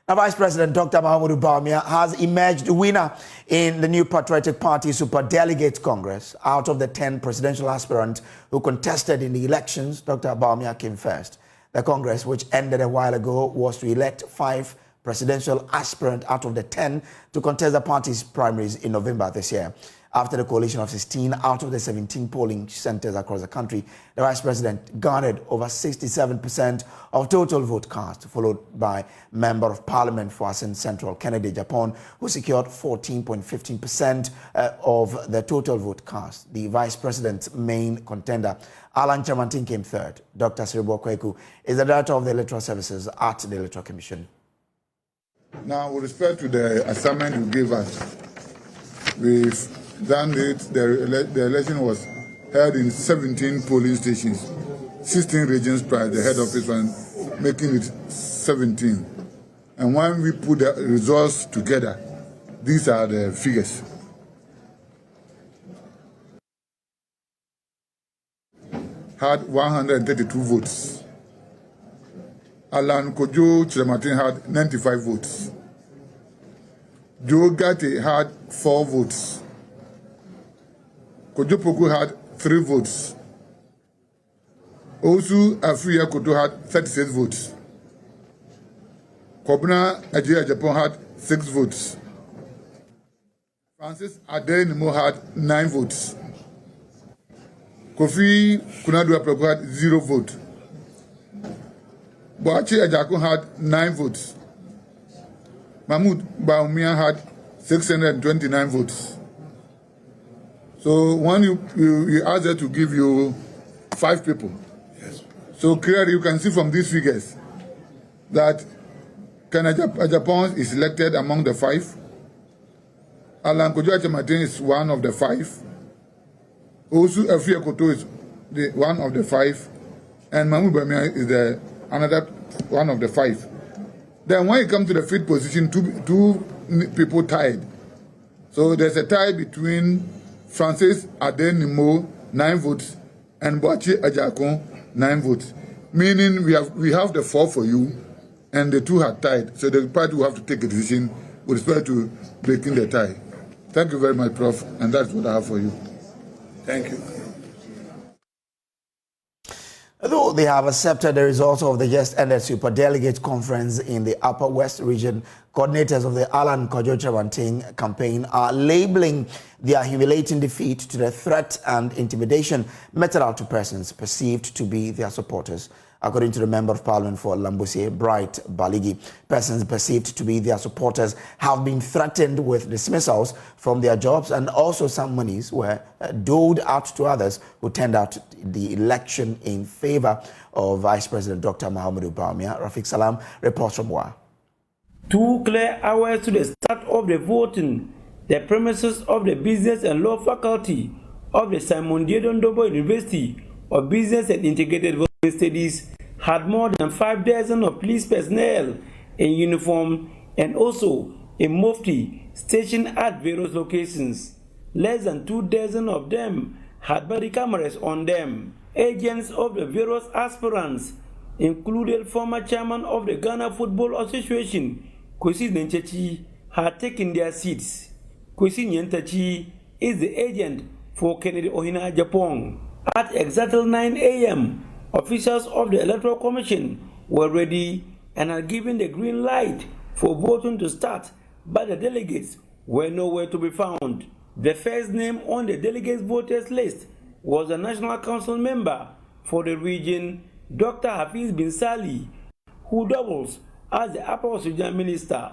Now, Vice President Dr. Bawumia has emerged winner in the new Patriotic Party Super Delegates Congress. Out of the 10 presidential aspirants who contested in the elections, Dr. Bawumia came first. The Congress, which ended a while ago, was to elect 5 presidential aspirants out of the 10 to contest the party's primaries in November this year. After the coalition of 16 out of the 17 polling centers across the country, the Vice President garnered over 67% of total vote cast, followed by Member of Parliament for Asin Central, Kennedy Japan, who secured 14.15% of the total vote cast. The Vice President's main contender, Alan Chamantin, came third. Dr. Saboba is the Director of the Electoral Services at the Electoral Commission. Now, with respect to the assignment you gave us, we've done it. The election was held in 17 polling stations, 16 regions prior, the head office one, making it 17. And when we put the results together, these are the figures. Had 132 votes. Alan Kojo Chiramatin had 95 votes. Joe Gatti had 4 votes. Kojo Poku had 3 votes. Osu Afriya Koto had 36 votes. Kobna Ajia Japan had 6 votes. Francis Adenimo had 9 votes. Kofi Kunadu Aproko had 0 votes. Boachi Ajako had 9 votes. Mahmoud Bawumia had 629 votes. So when you asked her to give you 5 people. Yes. So clearly you can see from these figures that Japan is elected among the 5. Alan Kojo Chamatin is one of the 5. Osu Afriya Koto is one of the 5. And Mahmoud Bawumia is another one of the 5. Then when you come to the 5th position, two people tied. So there's a tie between Francis Adenimo, 9 votes, and Boachi Ajakon, 9 votes. Meaning we have the 4 for you, and the 2 are tied. So the party will have to take a decision with respect to breaking the tie. Thank you very much, Prof. And that's what I have for you. Thank you. Though they have accepted the results of the just ended Super Delegates Conference in the Upper West region, coordinators of the Alan Kojo Chiramatin campaign are labeling their humiliating defeat to the threat and intimidation meted out to persons perceived to be their supporters. According to the Member of Parliament for Lambusie, Bright Baligi, persons perceived to be their supporters have been threatened with dismissals from their jobs, and also some monies were doled out to others who turned out the election in favor of Vice President Dr. Bawumia. Rafiq Salam reports from Wa. 2 clear hours to the start of the voting, the premises of the Business and Law Faculty of the Simon Diedon University of Business and Integrated Studies had more than 5 dozen of police personnel in uniform and also a mufti stationed at various locations. Less than 2 dozen of them had body cameras on them. Agents of the various aspirants included former chairman of the Ghana Football Association, Kwesi Nyenchachi, had taken their seats. Kwesi Nyenchachi is the agent for Kennedy Ohina Japan. At exactly 9 a.m., officials of the Electoral Commission were ready and had given the green light for voting to start, but the delegates were nowhere to be found. The first name on the delegates voters list was a National Council member for the region, Dr. Hafiz bin Sali, who doubles as the Upper West Region Minister.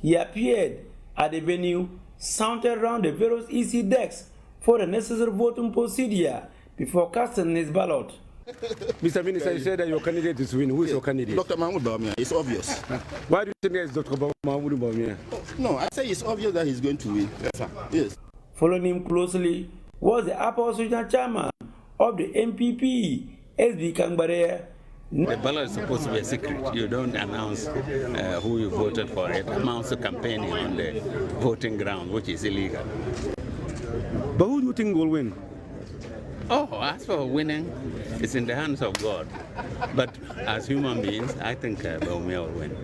He appeared at the venue, sauntered around the various EC decks for the necessary voting procedure before casting his ballot. Mr. Minister, you said that your candidate is winning. Who is your candidate? Dr. Bawumia. It's obvious. Why do you think it's Dr. Bawumia? No, I say it's obvious that he's going to win. Yes, sir. Yes. Following him closely was the Upper West Region chairman of the NPP, SB Kangbare. The ballot is supposed to be a secret. You don't announce who you voted for. It amounts to campaigning on the voting ground, which is illegal. But who do you think will win? Oh, as for winning, it's in the hands of God. But as human beings, I think Bawumia will win.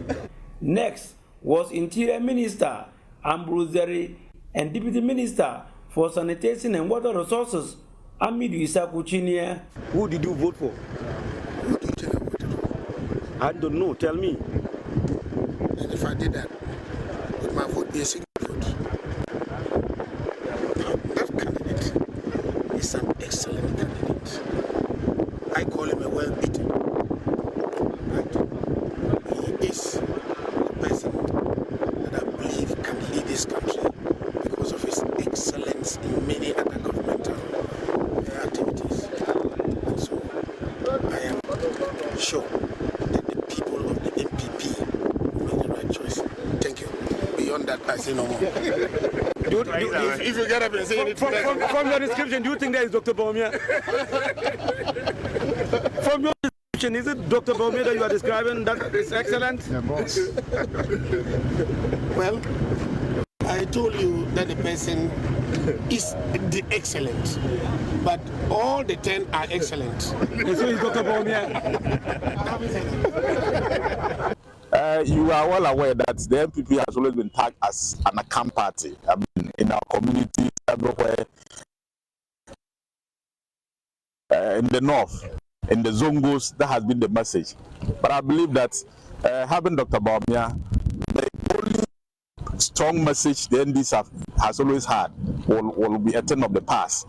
Next was Interior Minister Ambrose Zeri and Deputy Minister for Sanitation and Water Resources Amidu Isakuchinia. Who did you vote for? I don't know. Tell me. And if I did that, would my vote be a secret vote? That candidate is an excellent candidate. I call him a well-beaten. Right? He is the person that I believe can lead this country because of his excellence in many other governmental activities. And so I am sure that the people of the NPP will make the right choice. Thank you. Beyond that, I say no more. If you get up and say it, from your description, do you think that is Dr. Bawumia? From your description, is it Dr. Bawumia that you are describing that is excellent? well, I told you that the person is the excellent, but all the 10 are excellent. So is Dr. Bawumia? You are well aware that the NPP has always been tagged as an account party. I mean, in our communities everywhere, in the north, in the Zongos, that has been the message. But I believe that having Dr. Bawumia, the only strong message the NDs has always had will be a thing of the past.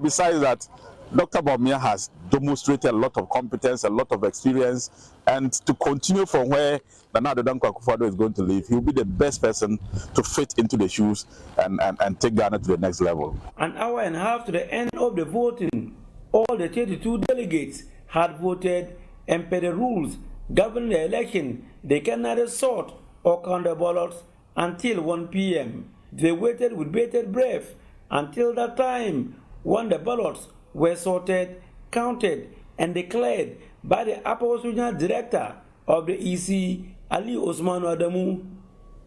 Besides that, Dr. Bawumia has demonstrated a lot of competence, a lot of experience, and to continue from where Nana Addo Dankwa Akufo-Addo is going to leave, he'll be the best person to fit into the shoes and take Ghana to the next level. An hour and a half to the end of the voting, all the 32 delegates had voted, and per the rules governing the election, they can neither sort or count the ballots until 1 p.m. They waited with bated breath until that time when the ballots were sorted, counted, and declared by the Upper Regional Director of the EC, Ali Osman Adamu,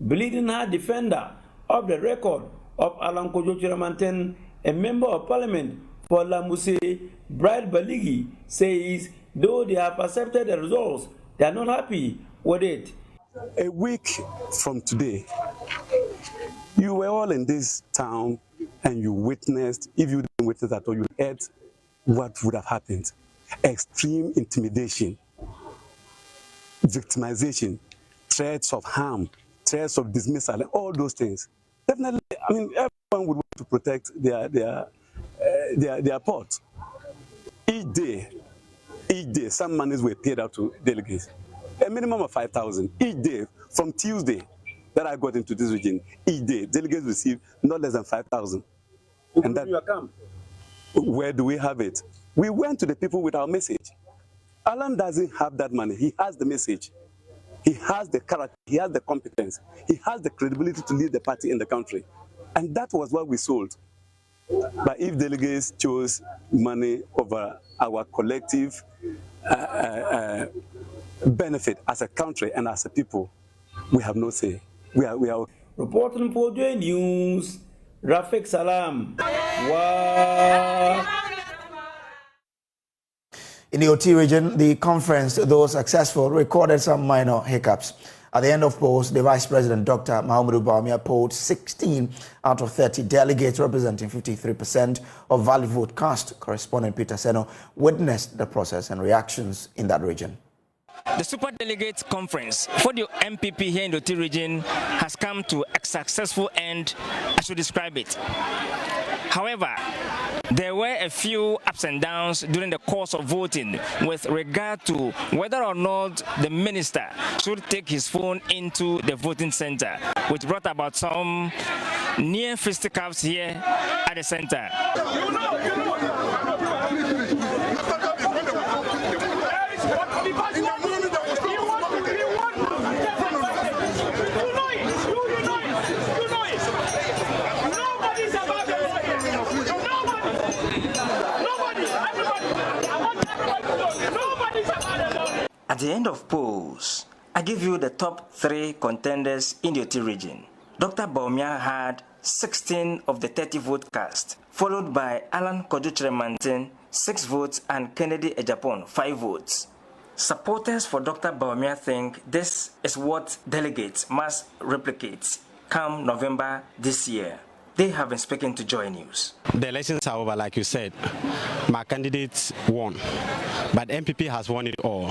bleeding heart defender of the record of Alan Kojo Chiramanten, a member of Parliament for Lamuse, Bright Baligi, says though they have accepted the results, they are not happy with it. A week from today, you were all in this town and you witnessed, if you didn't witness at all, you heard what would have happened. Extreme intimidation, victimization, threats of harm, threats of dismissal, and all those things. Definitely, I mean, everyone would want to protect their port. Each day, some monies were paid out to delegates. A minimum of 5,000 each day from Tuesday that I got into this region. Each day, delegates received not less than 5,000. And that, where do we have it? We went to the people with our message. Alan doesn't have that money. He has the message. He has the character. He has the competence. He has the credibility to lead the party in the country. And that was what we sold. But if delegates chose money over our collective benefit as a country and as a people, we have no say. We are. Reporting for J News, Rafik Salam. Wow. In the OT region, the conference, though successful, recorded some minor hiccups. At the end of polls, the Vice President, Dr. Mahamudu Bawumia, polled 16 out of 30 delegates, representing 53% of valid vote cast. Correspondent Peter Seno witnessed the process and reactions in that region. The Super Delegates Conference for the NPP here in the OT region has come to a successful end, I should describe it. However, there were a few ups and downs during the course of voting with regard to whether or not the minister should take his phone into the voting center, which brought about some near fisticuffs here at the center. At the end of polls, I give you the top 3 contenders in the OT region. Dr. Bawumia had 16 of the 30 vote cast, followed by Alan Kojo Chiramanten, 6 votes, and Kennedy Ejapon, 5 votes. supporters for Dr. Bawumia think this is what delegates must replicate come November this year. They have been speaking to Joy News. The elections are over, like you said. My candidates won, but NPP has won it all.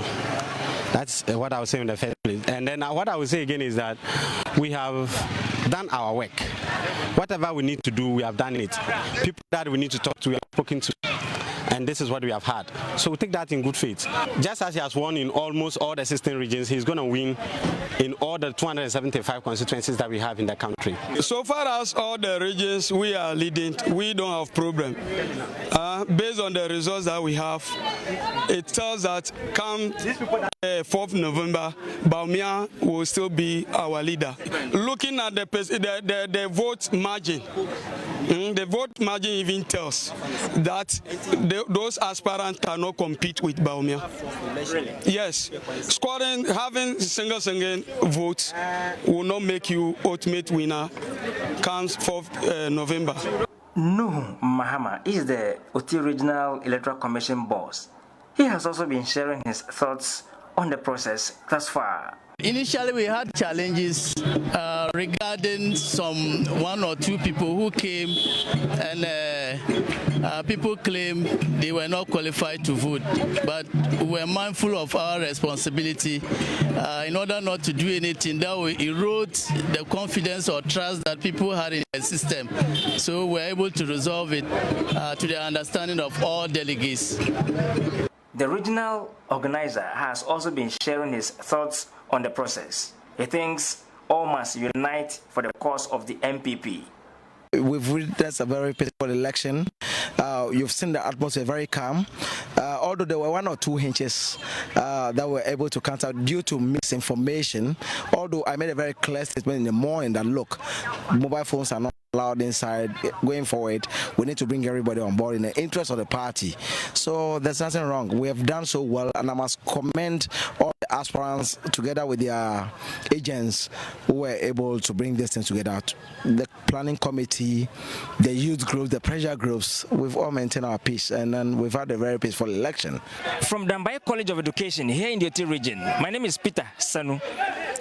That's what I was saying in the first place. And then what I will say again is that we have done our work. Whatever we need to do, we have done it. People that we need to talk to, we have spoken to. And this is what we have had. So we take that in good faith. Just as he has won in almost all the 16 regions, he's going to win in all the 275 constituencies that we have in the country. So far as all the regions we are leading, we don't have problem. Based on the results that we have, it tells that come 4th November, Bawumia will still be our leader. Looking at the vote margin, the vote margin even tells that those aspirants cannot compete with Bawumia. Really? Yes. Scoring, having single votes will not make you ultimate winner comes 4th November. Nuhu Mahama is the Oti Regional Electoral Commission boss. He has also been sharing his thoughts on the process thus far. Initially, we had challenges regarding one or two people who came and people claim they were not qualified to vote. But we were mindful of our responsibility in order not to do anything that will erode the confidence or trust that people had in the system. So we were able to resolve it to the understanding of all delegates. The regional organizer has also been sharing his thoughts on the process. He thinks all must unite for the cause of the NPP. We've witnessed a very peaceful election. You've seen the atmosphere very calm. Although there were one or two hinges that were able to counter due to misinformation. Although I made a very clear statement in the morning that look, mobile phones are not allowed inside. Going forward, we need to bring everybody on board in the interest of the party. So there's nothing wrong. We have done so well, and I must commend all the aspirants together with their agents who were able to bring this thing together. The planning committee, the youth groups, the pressure groups, we've all maintained our peace, and then we've had a very peaceful election. From Dambai College of Education here in the Oti region, my name is Peter Sanu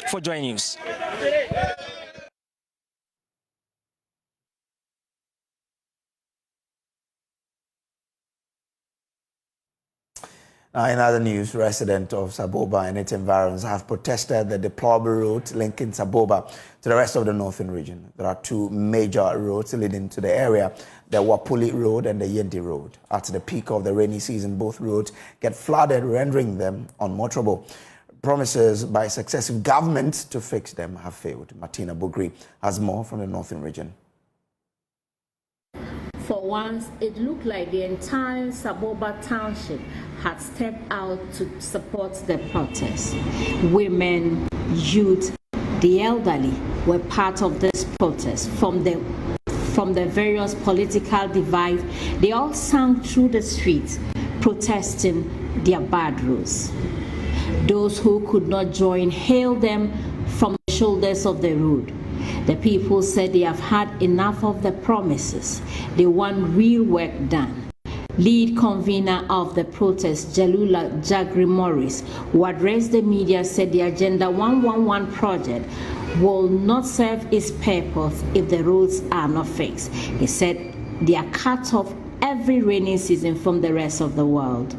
for Joy News. In other news, residents of Saboba and its environs have protested the deplorable route linking Saboba to the rest of the northern region. There are two major roads leading to the area, the Wapuli Road and the Yendi Road. At the peak of the rainy season, both roads get flooded, rendering them unmotorable. Promises by successive governments to fix them have failed. Martina Bugri has more from the northern region. For once, it looked like the entire Saboba township had stepped out to support the protest. Women, youth, the elderly were part of this protest. From the various political divides, they all sang through the streets, protesting their bad roads. Those who could not join hailed them from the shoulders of the road. The people said they have had enough of the promises. They want real work done. Lead convener of the protest, Jalula Jagri Morris, who addressed the media, said the Agenda 111 project will not serve its purpose if the roads are not fixed. He said they are cut off every rainy season from the rest of the world.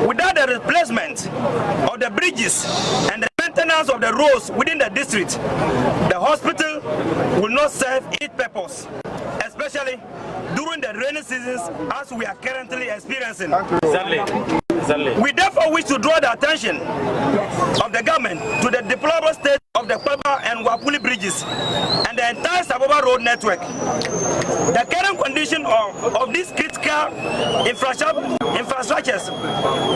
Without the replacement of the bridges and the maintenance of the roads within the district, the hospital will not serve its purpose, especially during the rainy seasons as we are currently experiencing. We therefore wish to draw the attention of the government to the deplorable state of the Kweba and Wapuli bridges and the entire Saboba road network. The current condition of these critical infrastructures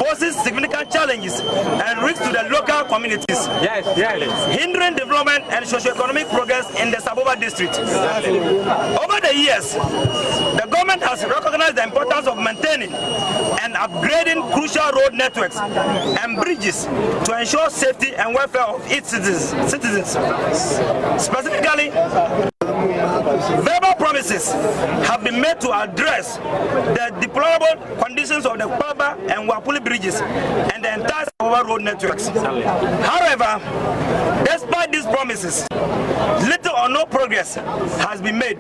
poses significant challenges and risks to the local communities, hindering development and socio-economic progress in the Saboba district. Over the years, the government has recognized the importance of maintaining and upgrading crucial road networks and bridges to ensure safety and welfare of its citizens. Specifically, verbal promises promises have been made to address the deplorable conditions of the Kwaba and Wapuli bridges and the entire Saboba road networks. However, despite these promises, little or no progress has been made.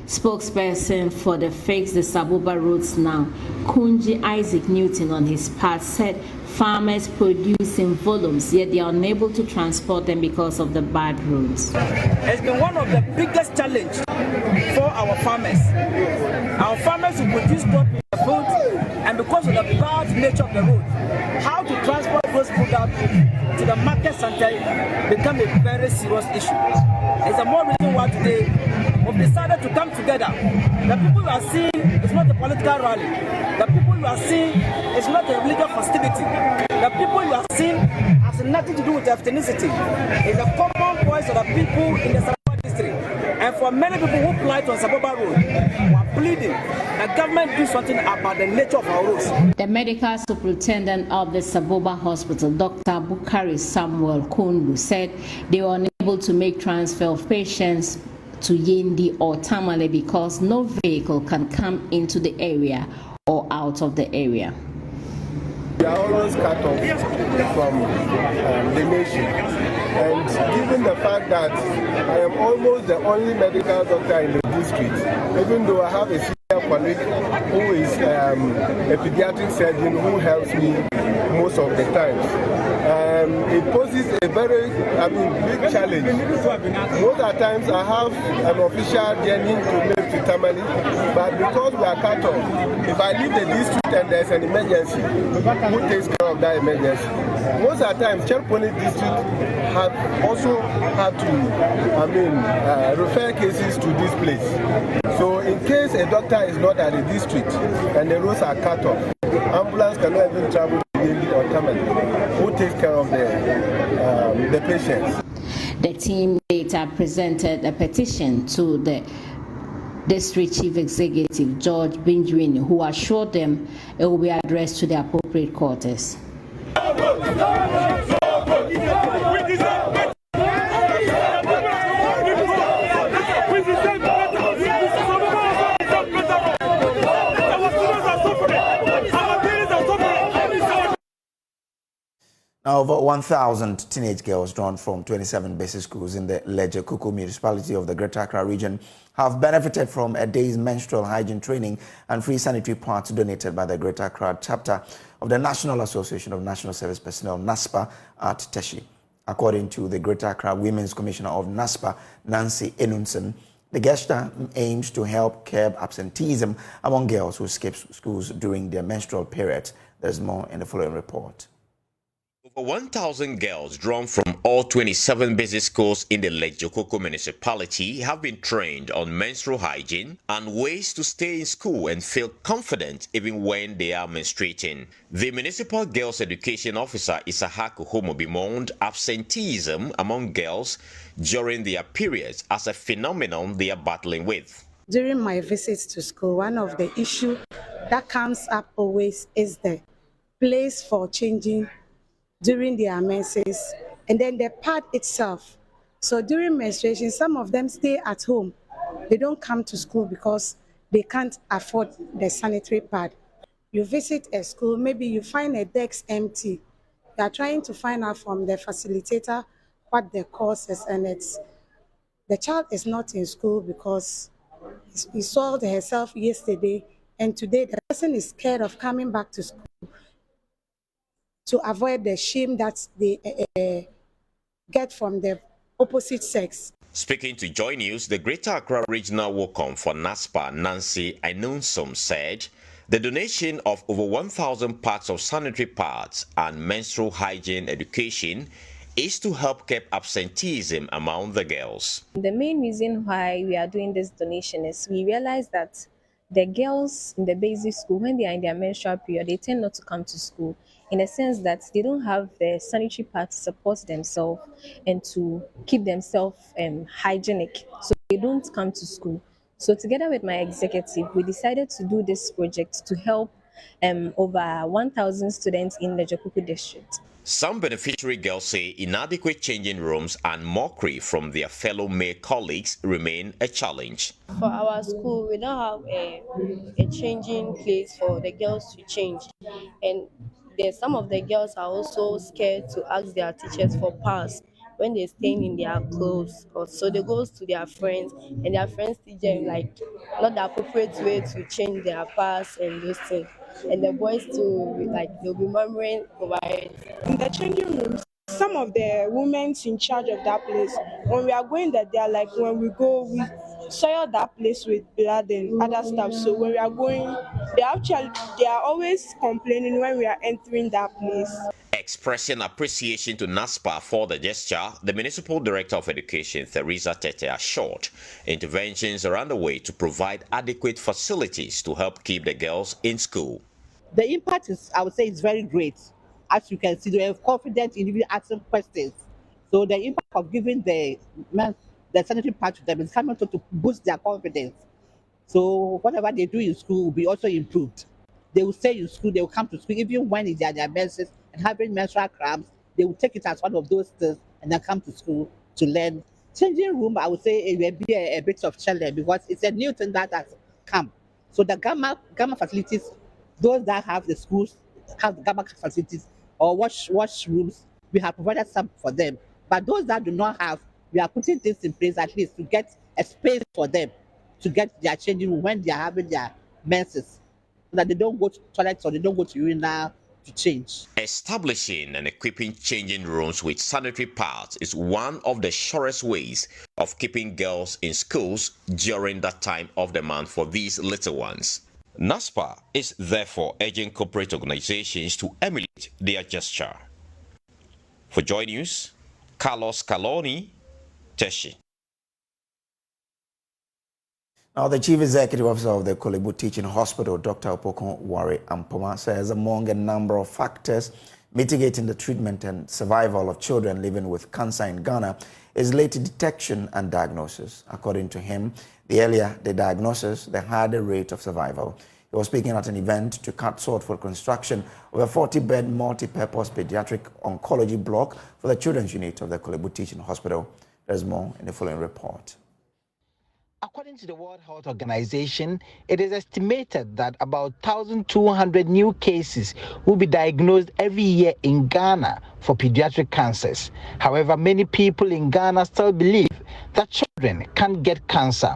Spokesperson for the Fix the Saboba Roads Now, Kunji Isaac Newton, on his part said farmers produce in volumes, yet they are unable to transport them because of the bad roads. It's been one of the biggest challenges for our farmers. Our farmers who produce crop food, and because of the bad nature of the road, how to transport those products to the market center become a very serious issue. It's a more reason why today we've decided to come together. The people you are seeing is not a political rally. The people you are seeing is not a religious festivity. The people you are seeing has nothing to do with ethnicity. It's a common voice of the people in the Saboba district. And for many people who plight on Saboba Road, who are pleading the government do something about the nature of our roads. The medical superintendent of the Saboba Hospital, Dr. Bukari Samuel Kundu, said they were unable to make transfer of patients to Yendi or Tamale because no vehicle can come into the area or out of the area. We are always cut off from the nation, and given the fact that I am almost the only medical doctor in the district, even though I have a senior colleague who is a pediatric surgeon who helps me most of the times, it poses a very big challenge. Most of the times I have an official journey to make to Tamale, but because we are cut off, if I leave the district and there's an emergency, who takes care of that emergency? Most of the time, Cherponi district have also had to refer cases to this place. So in case a doctor is not at the district and the roads are cut off, ambulance cannot even travel to Yendi or Tamale. Who takes care of the patients? The team later presented a petition to the District Chief Executive George Benjamin, who assured them it will be addressed to the appropriate quarters. Now, over 1,000 teenage girls drawn from 27 basic schools in the Leje-Kuku municipality of the Greater Accra region have benefited from a day's menstrual hygiene training and free sanitary pads donated by the Greater Accra chapter of the National Association of National Service Personnel, NASPA, at Teshi. According to the Greater Accra Women's Commissioner of NASPA, Nancy Enunson, the gesture aims to help curb absenteeism among girls who skip schools during their menstrual period. There's more in the following report. Over 1,000 girls drawn from all 27 basic schools in the Leje-Kuku municipality have been trained on menstrual hygiene and ways to stay in school and feel confident even when they are menstruating. The municipal girls education officer Isahaku Homo bemoaned absenteeism among girls during their periods as a phenomenon they are battling with. During my visits to school, one of the issues that comes up always is the place for changing during their menses, and then the pad itself. So during menstruation, some of them stay at home. They don't come to school because they can't afford the sanitary pad. You visit a school, maybe you find a desk empty. You are trying to find out from the facilitator what the cause is, and it's the child is not in school because he saw herself yesterday, and today the person is scared of coming back to school to avoid the shame that they get from the opposite sex. Speaking to Joy News, the Greater Accra Regional Wocom for NASPA, Nancy Ainunsom, said the donation of over 1,000 packs of sanitary pads and menstrual hygiene education is to help keep absenteeism among the girls. The main reason why we are doing this donation is we realize that the girls in the basic school, when they are in their menstrual period, they tend not to come to school, in the sense that they don't have the sanitary pads to support themselves and to keep themselves hygienic. So they don't come to school. So together with my executive, we decided to do this project to help over 1,000 students in the Jokuku district. Some beneficiary girls say inadequate changing rooms and mockery from their fellow male colleagues remain a challenge. For our school, we don't have a changing place for the girls to change. And some of the girls are also scared to ask their teachers for pass when they're staying in their clothes. So they go to their friends, and their friends teach them like not the appropriate way to change their pass and those things. And the boys too, like they'll be murmuring over it. In the changing rooms, some of the women in charge of that place, when we are going there, they are like, when we go, we soil that place with blood and other stuff. So when we are going, they are always complaining when we are entering that place. Expressing appreciation to NASPA for the gesture, the Municipal Director of Education, Theresa Tete, assured interventions are underway to provide adequate facilities to help keep the girls in school. The impact is, I would say, is very great. As you can see, they have confidence in even asking questions. So the impact of giving the sanitary part to them is coming to boost their confidence. So whatever they do in school will be also improved. They will stay in school, they will come to school, even when they are their menses and having menstrual cramps, they will take it as one of those things and then come to school to learn. Changing room, I would say it will be a bit of challenge because it's a new thing that has come. So the gamma facilities, those that have the schools have the gamma facilities or wash rooms, we have provided some for them. But those that do not have, we are putting things in place at least to get a space for them to get their changing room when they are having their menses, so that they don't go to toilets or they don't go to urinal to change. Establishing and equipping changing rooms with sanitary pads is one of the surest ways of keeping girls in schools during that time of the month for these little ones. NASPA is therefore urging corporate organizations to emulate their gesture. For Joy News, Carlos Caloni, Teshi. Now, the Chief Executive Officer of the Kolebu Teaching Hospital, Dr. Opokon Ware Ampoma, says among a number of factors mitigating the treatment and survival of children living with cancer in Ghana is late detection and diagnosis. According to him, the earlier the diagnosis, the higher the rate of survival. He was speaking at an event to cut short for construction of a 40-bed multi-purpose pediatric oncology block for the children's unit of the Kolebu Teaching Hospital. There's more in the following report. According to the World Health Organization, it is estimated that about 1,200 new cases will be diagnosed every year in Ghana for pediatric cancers. However, many people in Ghana still believe that children can't get cancer.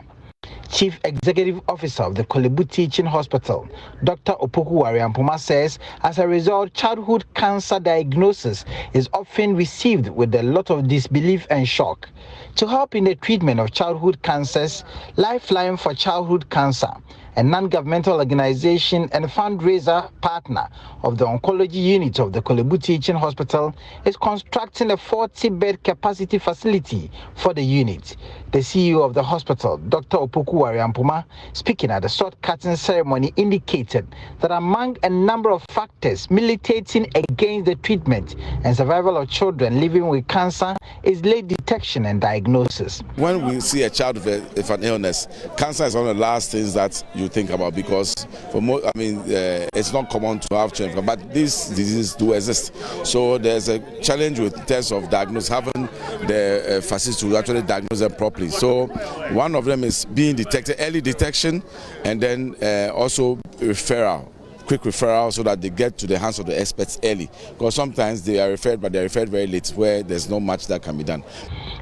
Chief Executive Officer of the Kolebu Teaching Hospital, Dr. Opoku Ware Ampoma, says as a result, childhood cancer diagnosis is often received with a lot of disbelief and shock. To help in the treatment of childhood cancers, Lifeline for Childhood Cancer, a non-governmental organization and fundraiser partner of the oncology unit of the Kolebu Teaching Hospital, is constructing a 40-bed capacity facility for the unit. The CEO of the hospital, Dr. Opoku Ware Ampoma, speaking at the sword-cutting ceremony, indicated that among a number of factors militating against the treatment and survival of children living with cancer is late detection and diagnosis. When we see a child with an illness, cancer is one of the last things that you think about, because for most, it's not common to have children, but these diseases do exist. So there's a challenge with tests of diagnosis, having the facility to actually diagnose them properly. So one of them is being detected, early detection, and then also referral. Quick referral, so that they get to the hands of the experts early, because sometimes they are referred, but they are referred very late, where there's not much that can be done.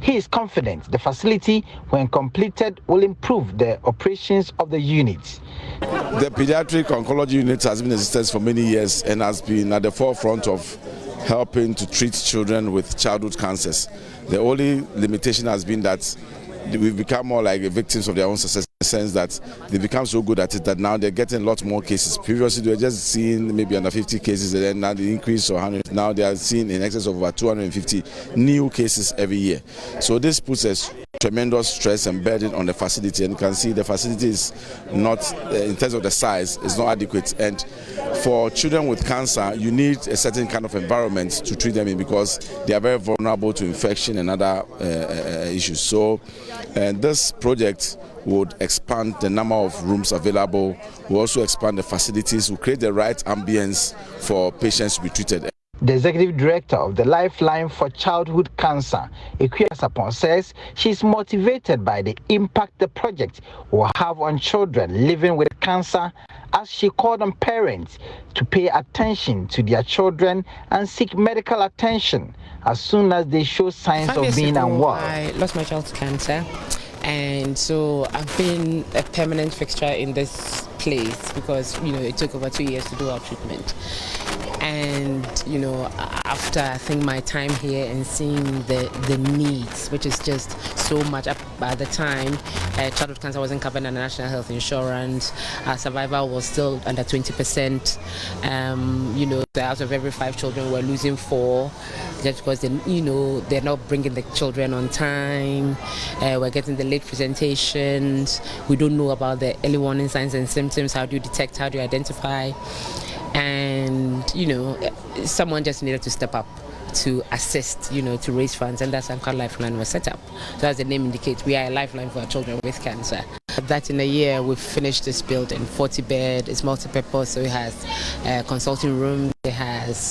He is confident the facility, when completed, will improve the operations of the unit. The pediatric oncology unit has been in existence for many years and has been at the forefront of helping to treat children with childhood cancers. The only limitation has been that we've become more like victims of their own success, in the sense that they become so good at it that now they're getting a lot more cases. Previously, they were just seeing maybe under 50 cases, and then now the increase to 100. Now they are seeing in excess of over 250 new cases every year. So this puts a tremendous stress and burden on the facility, and you can see the facility is not, in terms of the size, is not adequate. And for children with cancer, you need a certain kind of environment to treat them in, because they are very vulnerable to infection and other issues. So this project would expand the number of rooms available, will also expand the facilities, will create the right ambience for patients to be treated. The executive director of the Lifeline for Childhood Cancer, Ekuya Sapon, says she's motivated by the impact the project will have on children living with cancer, as she called on parents to pay attention to their children and seek medical attention as soon as they show signs of being unwell. I lost my child to cancer, and so I've been a permanent fixture in this place because, you know, it took over 2 years to do our treatment. And, you know, after I think my time here and seeing the needs, which is just so much. At the time, childhood cancer wasn't covered under national health insurance. Survival was still under 20%. You know, out of every 5 children, we're losing 4 just because they're not bringing the children on time. We're getting the late presentations. We don't know about the early warning signs and symptoms. How do you detect? How do you identify? And, you know, someone just needed to step up to assist, you know, to raise funds, and that's how Lifeline was set up. So as the name indicates, we are a lifeline for our children with cancer. That in a year, we've finished this building, 40 bed, it's multi-purpose, so it has consulting rooms, it has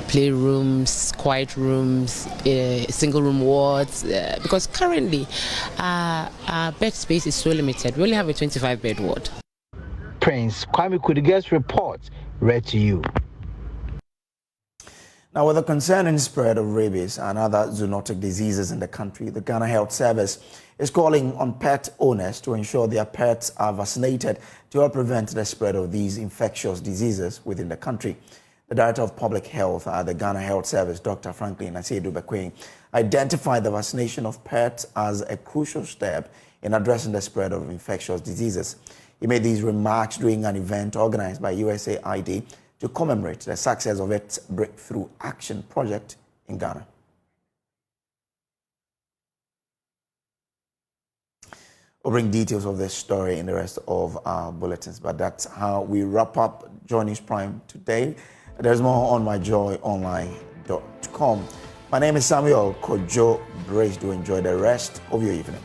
playrooms, quiet rooms, single room wards, because currently our bed space is so limited. We only have a 25 bed ward. Prince Kwame Kudiger's report read to you. Now, with the concerning spread of rabies and other zoonotic diseases in the country, the Ghana Health Service is calling on pet owners to ensure their pets are vaccinated to help prevent the spread of these infectious diseases within the country. The Director of Public Health at the Ghana Health Service, Dr. Franklin Asiedu-Bekwai, identified the vaccination of pets as a crucial step in addressing the spread of infectious diseases. He made these remarks during an event organized by USAID to commemorate the success of its Breakthrough Action project in Ghana. We'll bring details of this story in the rest of our bulletins, but that's how we wrap up Joy News Prime today. There's more on myjoyonline.com. My name is Samuel Kojo Brace. Do enjoy the rest of your evening.